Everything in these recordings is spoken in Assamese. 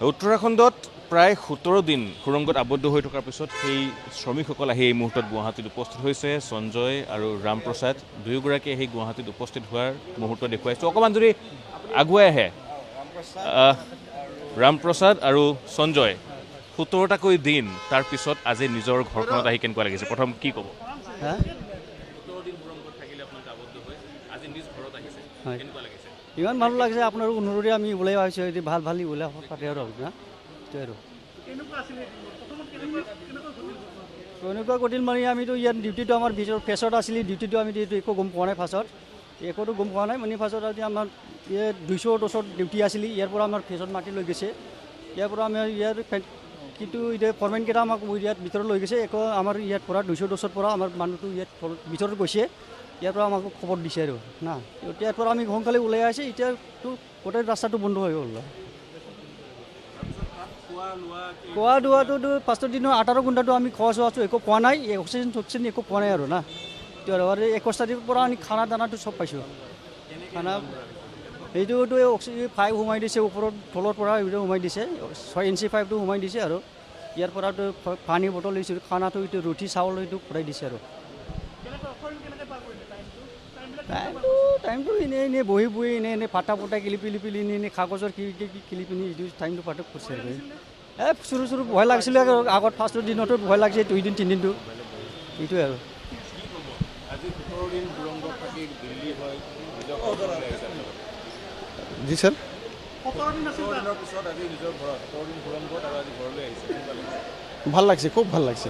উত্তৰাখণ্ডত প্ৰায় 17 দিন সুৰংগত আবদ্ধ হৈ থকাৰ পিছত সেই শ্ৰমিকসকল আহি এই মুহূৰ্তত গুৱাহাটীত উপস্থিত হৈছে। সঞ্জয় আৰু ৰামপ্ৰসাদ দুয়োগৰাকীয়ে সেই গুৱাহাটীত উপস্থিত হোৱাৰ মুহূৰ্ত দেখুৱাইছোঁ। অকণমান যদি আগুৱাই আহে, ৰামপ্ৰসাদ আৰু সঞ্জয় 17টাকৈ দিন তাৰ পিছত আজি নিজৰ ঘৰখনত আহি কেনেকুৱা লাগিছে? প্ৰথম কি ক'ব? 17 দিন সুৰংগত থাকিলে আপোনালোকে আবদ্ধ হৈ আজি নিজ ঘৰত আহিছে, কেনেকুৱা লাগিছে? ইমান ভাল লাগিছে। আপোনাৰ অনুৰোধে আমি ওলাই আহিছোঁ, এতিয়া ভাল ভাল ওলাই পাতে আৰু না আৰু কেনেকুৱা কঠিন মানে আমিতো ইয়াত ডিউটিটো আমাৰ ভিতৰত ফেচত আছিলে। ডিউটিটো আমি একো গম পোৱা নাই, ফাৰ্ষ্টত একোতো গম পোৱা নাই মানে ফাৰ্ষ্টত আজি আমাৰ ইয়াত 200 ডিউটি আছিলে। ইয়াৰ পৰা আমাৰ ফেচত মাতি লৈ গৈছে। ইয়াৰ পৰা আমাৰ ইয়াৰ কিন্তু এতিয়া ফৰমেনকেইটা আমাক ইয়াত ভিতৰত লৈ গৈছে। একো আমাৰ ইয়াৰ পৰা 200 পৰা আমাৰ মানুহটো ইয়াত ভিতৰত গৈছে। ইয়াৰ পৰা আমাক খবৰ দিছে আৰু না, ইয়াৰ পৰা আমি সোনকালে ওলাই আহিছে। এতিয়াতো গোটেই ৰাস্তাটো বন্ধ হৈ গ'ল। খোৱা লোৱাটোতো 5 দিনৰ 18 ঘণ্টাটো আমি খোৱা চোৱাটো একো পোৱা নাই, অক্সিজেন একো পোৱা নাই আৰু না। আৰু 21 তাৰিখৰ পৰা আমি খানা দানাটো চব পাইছোঁ। খানা এইটোতো অক্সিজেন 5 সোমাই দিছে, ওপৰত তলৰ পৰা এইটো সোমাই দিছে, 6 ইঞ্চি 5টো সোমাই দিছে। আৰু ইয়াৰ পৰাতো পানী বটল লৈছোঁ, খানাটো এইটো ৰুটি চাউল এইটো খুৱাই দিছে। আৰু টাইমটো এনেই বহি এনেই ফাটা কিলিপি এনেই কাগজৰ কিলি পিনি এইটো টাইমটো পাঠক কৰিছে। চুৰু ভয় লাগিছিলে আগত। ফাৰ্ষ্টৰ দিনতো ভয় লাগিছে, 2 দিন 3 দিনটো এইটোৱে আৰু। জি স্যাৰ, ভাল লাগছে, খুব ভাল লাগছে।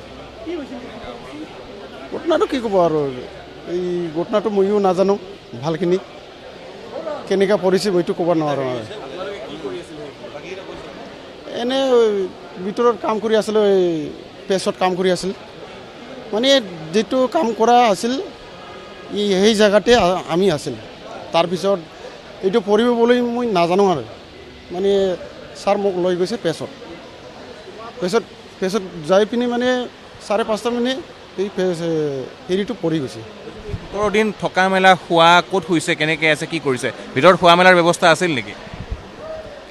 ঘটনাটো কি ক'ব আৰু, এই ঘটনাটো ময়ো নাজানো ভালখিনি, কেনেকৈ পৰিছে মইতো ক'ব নোৱাৰোঁ। এনে ভিতৰত কাম কৰি আছিলোঁ, এই পেছত কাম কৰি আছিল। মানে যিটো কাম কৰা আছিল সেই জেগাতে আমি আছিল। তাৰপিছত এইটো পৰিব বুলি মই নাজানো আৰু, মানে ছাৰ মোক লৈ গৈছে পেছত যাই পিনি মানে 5:30 মানে এই হেৰিটো পৰি গৈছে। 17 দিন থকা মেলা খোৱা ক'ত হৈছে, কেনেকৈ আছে, কি কৰিছে? ভিতৰত খোৱা মেলাৰ ব্যৱস্থা আছিল নেকি?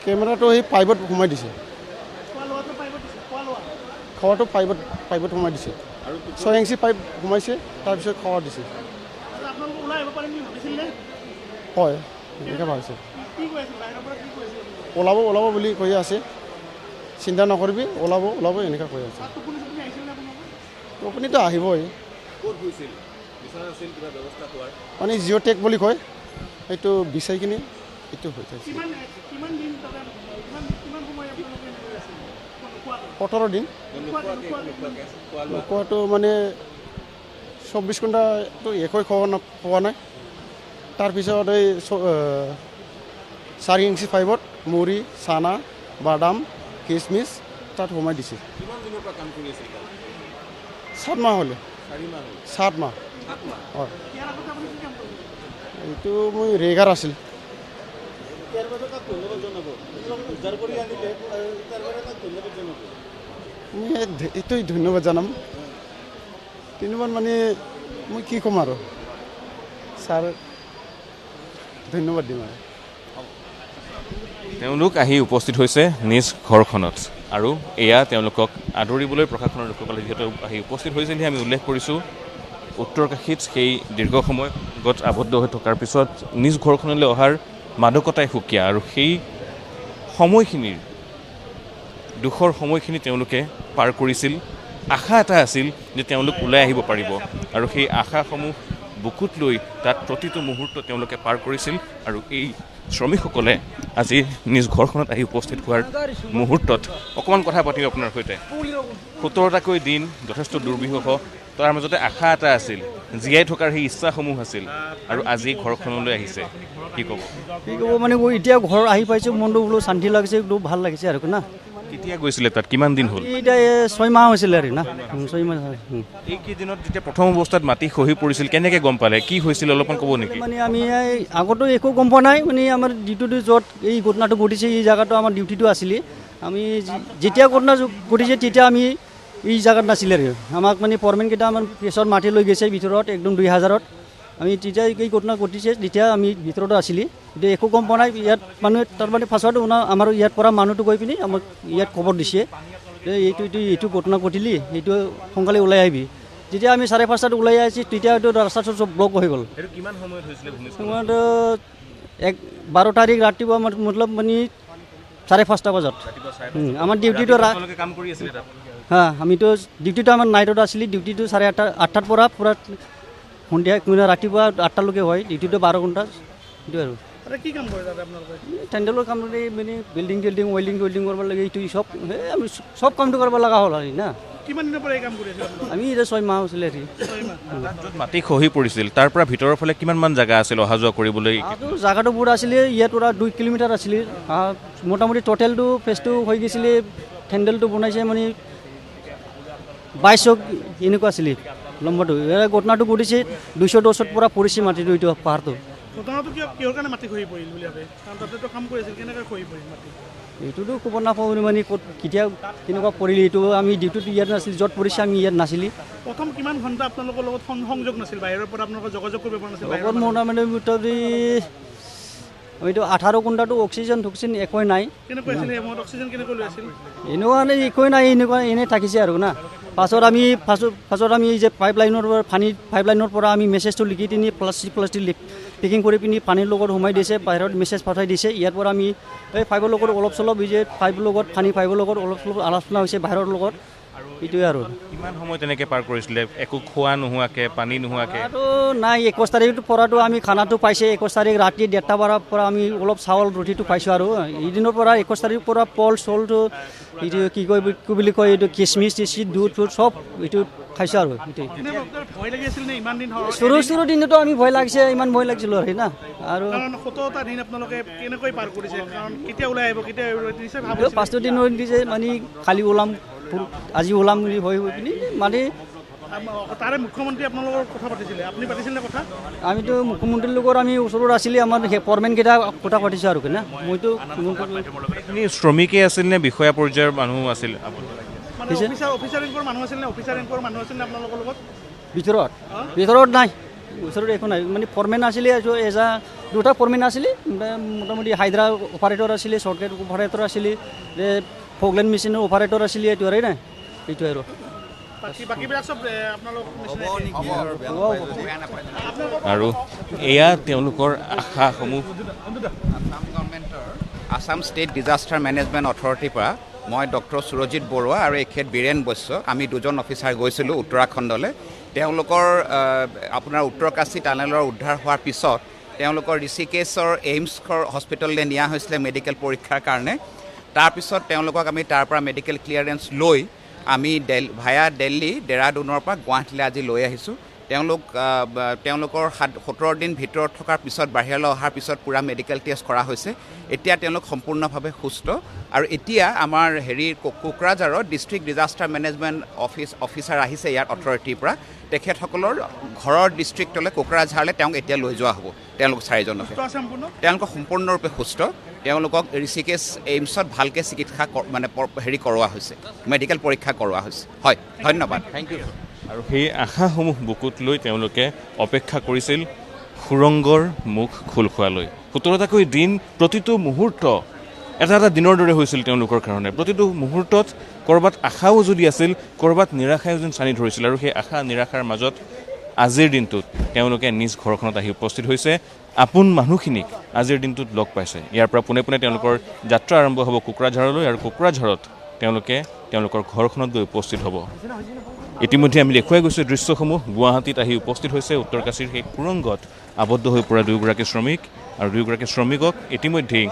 কেমেৰাটো সেই পাইপত সোমাই দিছে, খোৱাটো পাইপত সোমাই দিছে। 6 ইঞ্চি পাইপ সোমাইছে, তাৰপিছত খোৱা দিছে। হয়, এনেকৈ ভাবিছে। ওলাব বুলি কৈ আছে, চিন্তা নকৰিবি, ওলাব এনেকৈ কৈ আছে। আপুনিতো আহিবই। মানে জিঅ'টেক বুলি কয়, সেইটো বিচাৰি কিনি এইটো হৈ থাকে। 17 দিন খোৱাটো মানে 24 ঘণ্টাটো একোৱে পোৱা নাই। তাৰপিছত এই 4 ইঞ্চি পাইপত মুড়ি, চানা, বাদাম, কিচমিচ তাত সোমাই দিছে। 7 মাহ হ'লে। 7 মাহ হয়। এইটো মই ৰেগাৰ আছিল। মই এইটোৱে ধন্যবাদ জনাম। তিনিবাৰ মানে মই কি ক'ম আৰু, ছাৰ ধন্যবাদ দিম আৰু। তেওঁলোক আহি উপস্থিত হৈছে নিজ ঘৰখনত, আৰু এয়া তেওঁলোকক আদৰিবলৈ প্ৰশাসনৰ লোকসকলে যিহেতু আহি উপস্থিত হৈছে, আমি উল্লেখ কৰিছোঁ উত্তৰকাশীত সেই দীৰ্ঘ সময়ত আবদ্ধ হৈ থকাৰ পিছত নিজ ঘৰখনলৈ অহাৰ মাদকতাই সুকীয়া। আৰু সেই সময়খিনিৰ দুখৰ সময়খিনি তেওঁলোকে পাৰ কৰিছিল। আশা এটা আছিল যে তেওঁলোক ওলাই আহিব পাৰিব, আৰু সেই আশাসমূহ বুকুত লৈ তাত প্ৰতিটো মুহূৰ্ত তেওঁলোকে পাৰ কৰিছিল। আৰু এই শ্ৰমিকসকলে আজি নিজ ঘৰখনত আহি উপস্থিত হোৱাৰ মুহূৰ্তত অকণমান কথা পাতিম আপোনাৰ সৈতে। 17টাকৈ দিন যথেষ্ট দুৰ্বিষহ, তাৰ মাজতে আশা এটা আছিল, জীয়াই থকাৰ সেই ইচ্ছাসমূহ আছিল, আৰু আজি ঘৰখনলৈ আহিছে। কি ক'ব মানে এতিয়া ঘৰ আহি পাইছোঁ, মনটো বোলো শান্তি লাগিছে, খুব ভাল লাগিছে আৰু না। কেতিয়া গৈছিলে তাত, কিমান দিন হ'ল? এতিয়া 6 মাহ হৈছিলে আৰু না, 6 মাহ। এইকেইদিনত যেতিয়া প্ৰথম অৱস্থাত মাটি খহি পৰিছিল, কেনেকৈ গম পালে, কি হৈছিল অলপমান ক'ব নেকি? মানে আমি আগতো একো গম পোৱা নাই, মানে আমাৰ ডিউটিটো য'ত এই ঘটনাটো ঘটিছে এই জেগাটো আমাৰ ডিউটিটো আছিলে। আমি যেতিয়া ঘটনা ঘটিছে তেতিয়া আমি এই জেগাত নাছিলে আৰু। আমাক মানে ফৰমেনকেইটা আমাৰ পেছত মাতি লৈ গৈছে ভিতৰত, একদম 2000ত আমি তেতিয়া এই ঘটনা ঘটিছে তেতিয়া আমি ভিতৰতে আছিলি এতিয়া একো গম পোৱা নাই ইয়াত মানুহে তাৰমানে ফাৰ্ষ্টত আমাৰ ইয়াৰ পৰা মানুহটো গৈ পিনি আমাক ইয়াত খবৰ দিছে যে এইটো ঘটনা ঘটিলি এইটো সোনকালে ওলাই আহিবি যেতিয়া আমি 5:30 ওলাই আহিছোঁ তেতিয়া এইটো ৰাস্তাটো চব ব্লক হৈ গ'ল কিমান সময়ত হৈছিলে সময়ত 12 তাৰিখ ৰাতিপুৱা মতলব মানে 5:30 বজাত আমাৰ ডিউটিটো কাম কৰি আছিলে হা আমিতো ডিউটিটো আমাৰ নাইটত আছিলি ডিউটিটো 8:30 পৰা পূৰা সন্ধিয়া ৰাতিপুৱা 8টালৈকে হয় ডিউটিটো 12 ঘণ্টা এইটো আৰু কি কাম কৰে তাতে আপোনালোকে টেণ্ডেলৰ কাম মানে বিল্ডিং ৱেল্ডিং কৰিব লাগে এইটো চব আমি চব কামটো কৰিব লগা হ'ল আৰু না কিমান দিনৰ পৰা এই কাম কৰি আছে আমি এতিয়া 6 মাহ হৈছিলে য'ত মাটি খহি পৰিছিল তাৰ পৰা ভিতৰৰ ফালে কিমানমান জেগা আছিল অহা যোৱা কৰিবলৈ জেগাটো পুৰা আছিলে ইয়াৰ পৰা 2 কিলোমিটাৰ আছিলে মোটামুটি টোটেলটো ফেচটো হৈ গৈছিলে হেণ্ডেলটো বনাইছে মানে 22 এনেকুৱা আছিলে লম্বাটো ঘটনাটো ঘটিছে 210 পৰা পৰিছে মাটিটো এইটো পাহাৰটো ঘটনাটো কিহৰ কাৰণে মাটি খহি পৰিল বুলি ভাবে কাৰণ তাতেতো কাম কৰি আছিল কেনেকৈ খহি পৰিল মাটি এইটোতো ক'ব নাপাওঁ মানে ক'ত কেতিয়া কেনেকুৱা পৰিলে এইটো আমি ডিউটিটো ইয়াত নাছিল য'ত পৰিছে আমি ইয়াত নাছিলি প্ৰথম কিমান ঘণ্টা আপোনালোকৰ লগত সংযোগ নাছিল বাহিৰৰ পৰা আপোনালোকৰ যোগাযোগ কৰিব পৰা নাছিল মোটামুটি আমিতো 18 ঘণ্টাটো অক্সিজেন একোৱেই নাই কেনেকৈ আছিল এই সময়ত অক্সিজেন কেনেকৈ লৈ আছিল এনেকুৱা একোৱেই নাই এনেই থাকিছে আৰু না পাছত আমি এই যে পাইপলাইনৰ পৰা আমি মেছেজটো লিখি পিনি প্লাষ্টিক পেকিং কৰি পিনি পানীৰ লগত সোমাই দিছে বাহিৰত মেছেজ পঠাই দিছে ইয়াৰ পৰা আমি এই পাইপৰ লগত অলপ চলপ এই যে পাইপৰ লগত পাইপৰ লগত অলপ চলপ আলোচনা হৈছে বাহিৰৰ লগত এইটোৱে আৰু কিমান সময় তেনেকৈ পাৰ কৰিছিলে একো খোৱা নোহোৱাকৈ পানী নোহোৱাকৈ আৰু নাই 21 তাৰিখটো পৰাটো আমি খানাটো পাইছে 21 তাৰিখ ৰাতি 1:30 বজাৰ পৰা আমি অলপ চাউল ৰুটিটো পাইছোঁ আৰু এইদিনৰ পৰা 21 তাৰিখ পৰা পল চলটো এইটো কি বুলি কয় এইটো কিচমিচ দুধ চব এইটো খাইছোঁ আৰু ভয় লাগি আছিল নে ইমান দিন সৰু দিনতো আমি ভয় লাগিছে ইমান ভয় লাগিছিল আৰু না আৰু 17টা দিন আপোনালোকে কেনেকৈ পাৰ কৰিছে কাৰণ কেতিয়া ওলাই আহিব কেতিয়া 5টা দিন দিছে মানে খালি ওলাম আজি ওলাম বুলি হৈ পিনি মানে তাৰে মুখ্যমন্ত্ৰী আপোনালোকৰ কথা পাতিছিলে আপুনি পাতিছিল নে কথা আমিতো মুখ্যমন্ত্ৰীৰ লগত আমি ওচৰত আছিলে আমাৰ ফৰমেনকেইটা কথা পাতিছোঁ আৰু না মইতো শ্ৰমিকেই আছিল নে বিষয়া পৰ্যায়ৰ মানুহ আছিল অফিচাৰ ৰেংকৰ মানুহ আছিল নে আপোনালোকৰ লগত ভিতৰত নাই ওচৰত একো নাই মানে ফৰমেন আছিলে দুটা ফৰমেন আছিলে মোটামুটি হাইড্ৰা অপাৰেটৰ আছিলে শ্বৰ্টকাট অপাৰেটৰ আছিলে ফগলেন মেচিনৰ অপাৰেটৰ আছিলে এইটো আৰু নাই এইটো আৰু আৰু এয়া তেওঁলোকৰ আশাসমূহ আসাম ষ্টেট ডিজাষ্টাৰ মেনেজমেণ্ট অথৰিটিৰ পৰা মই ডক্টৰ সুৰজিৎ বৰুৱা আৰু এখেত বীৰেন বৈশ্য আমি দুজন অফিচাৰ গৈছিলোঁ উত্তৰাখণ্ডলৈ তেওঁলোকৰ আপোনাৰ উত্তৰকাশী টানেলৰ উদ্ধাৰ হোৱাৰ পিছত তেওঁলোকৰ ঋষিকেশৰ এইমছৰ হস্পিটেললৈ নিয়া হৈছিলে মেডিকেল পৰীক্ষাৰ কাৰণে তাৰপিছত তেওঁলোকক আমি তাৰ পৰা মেডিকেল ক্লিয়াৰেঞ্চ লৈ আমি ভায়া দিল্লী ডেৰাডুনৰ পৰা গুৱাহাটীলৈ আজি লৈ আহিছোঁ তেওঁলোকৰ 17 দিন ভিতৰত থকাৰ পিছত বাহিৰলৈ অহাৰ পিছত পূৰা মেডিকেল টেষ্ট কৰা হৈছে এতিয়া তেওঁলোক সম্পূৰ্ণভাৱে সুস্থ আৰু এতিয়া আমাৰ কোকৰাঝাৰৰ ডিষ্ট্ৰিক্ট ডিজাষ্টাৰ মেনেজমেণ্ট অফিচাৰ আহিছে ইয়াৰ অথৰিটিৰ পৰা তেখেতসকলৰ ঘৰৰ ডিষ্ট্ৰিক্টলৈ কোকৰাঝাৰলৈ তেওঁক এতিয়া লৈ যোৱা হ'ব তেওঁলোক 4জনকে তেওঁলোক সম্পূৰ্ণৰূপে সুস্থ তেওঁলোকক ঋষিকেশ এইমছত ভালকৈ চিকিৎসা মানে কৰোৱা হৈছে মেডিকেল পৰীক্ষা কৰোৱা হৈছে হয় ধন্যবাদ থেংক ইউ আৰু সেই আশাসমূহ বুকুত লৈ তেওঁলোকে অপেক্ষা কৰিছিল সুৰংগৰ মুখ খোল খোৱালৈ 17টাকৈ দিন প্ৰতিটো মুহূৰ্ত এটা দিনৰ দৰে হৈছিল তেওঁলোকৰ কাৰণে প্ৰতিটো মুহূৰ্তত ক'ৰবাত আশাও যদি আছিল ক'ৰবাত নিৰাশাও যেন চানি ধৰিছিল আৰু সেই আশা নিৰাশাৰ মাজত আজিৰ দিনটোত তেওঁলোকে নিজ ঘৰখনত আহি উপস্থিত হৈছে আপোন মানুহখিনিক আজিৰ দিনটোত লগ পাইছে ইয়াৰ পৰা পোনে পোনে তেওঁলোকৰ যাত্ৰা আৰম্ভ হ'ব কোকৰাঝাৰলৈ আৰু কোকৰাঝাৰত তেওঁলোকে তেওঁলোকৰ ঘৰখনত গৈ উপস্থিত হ'ব ইতিমধ্যে আমি দেখুৱাই গৈছোঁ দৃশ্যসমূহ গুৱাহাটীত আহি উপস্থিত হৈছে উত্তৰকাশীৰ সেই সুৰংগত আবদ্ধ হৈ পৰা দুয়োগৰাকী শ্ৰমিক আৰু দুয়োগৰাকী শ্ৰমিকক ইতিমধ্যেই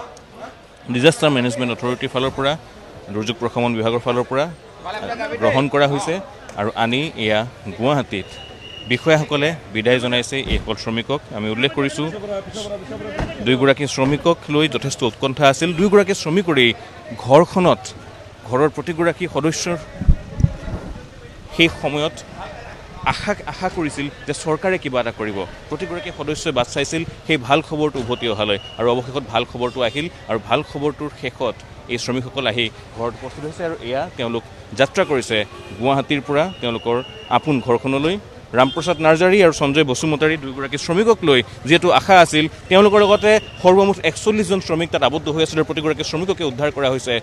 ডিজাষ্টাৰ মেনেজমেণ্ট অথৰিটিৰ ফালৰ পৰা দুৰ্যোগ প্ৰশমন বিভাগৰ ফালৰ পৰা গ্ৰহণ কৰা হৈছে আৰু আনি এয়া গুৱাহাটীত বিষয়াসকলে বিদায় জনাইছে এইসকল শ্ৰমিকক আমি উল্লেখ কৰিছোঁ দুয়োগৰাকী শ্ৰমিকক লৈ যথেষ্ট উৎকণ্ঠা আছিল দুয়োগৰাকী শ্ৰমিকৰেই ঘৰৰ প্ৰতিগৰাকী সদস্যৰ সেই সময়ত আশা কৰিছিল যে চৰকাৰে কিবা এটা কৰিব প্ৰতিগৰাকী সদস্যই বাট চাইছিল সেই ভাল খবৰটো উভতি অহালৈ আৰু অৱশেষত ভাল খবৰটো আহিল আৰু ভাল খবৰটোৰ শেষত এই শ্ৰমিকসকল আহি ঘৰত উপস্থিত হৈছে আৰু এয়া তেওঁলোক যাত্ৰা কৰিছে গুৱাহাটীৰ পৰা তেওঁলোকৰ আপোন ঘৰখনলৈ ৰামপ্ৰসাদ নাৰ্জাৰী আৰু সঞ্জয় বসুমতাৰী দুয়োগৰাকী শ্ৰমিকক লৈ যিহেতু আশা আছিল তেওঁলোকৰ লগতে সৰ্বমুঠ 41জন শ্ৰমিক তাত আবদ্ধ হৈ আছিল আৰু প্ৰতিগৰাকী শ্ৰমিককে উদ্ধাৰ কৰা হৈছে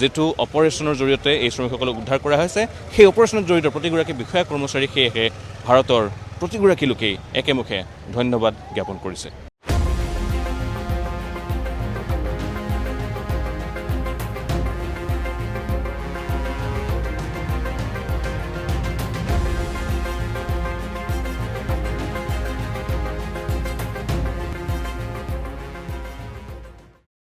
যিটো অপাৰেশ্যনৰ জৰিয়তে এই শ্ৰমিকসকলক উদ্ধাৰ কৰা হৈছে সেই অপাৰেশ্যনত জড়িত প্ৰতিগৰাকী বিষয়া কৰ্মচাৰী সেয়েহে ভাৰতৰ প্ৰতিগৰাকী লোকেই একেমুখে ধন্যবাদ জ্ঞাপন কৰিছে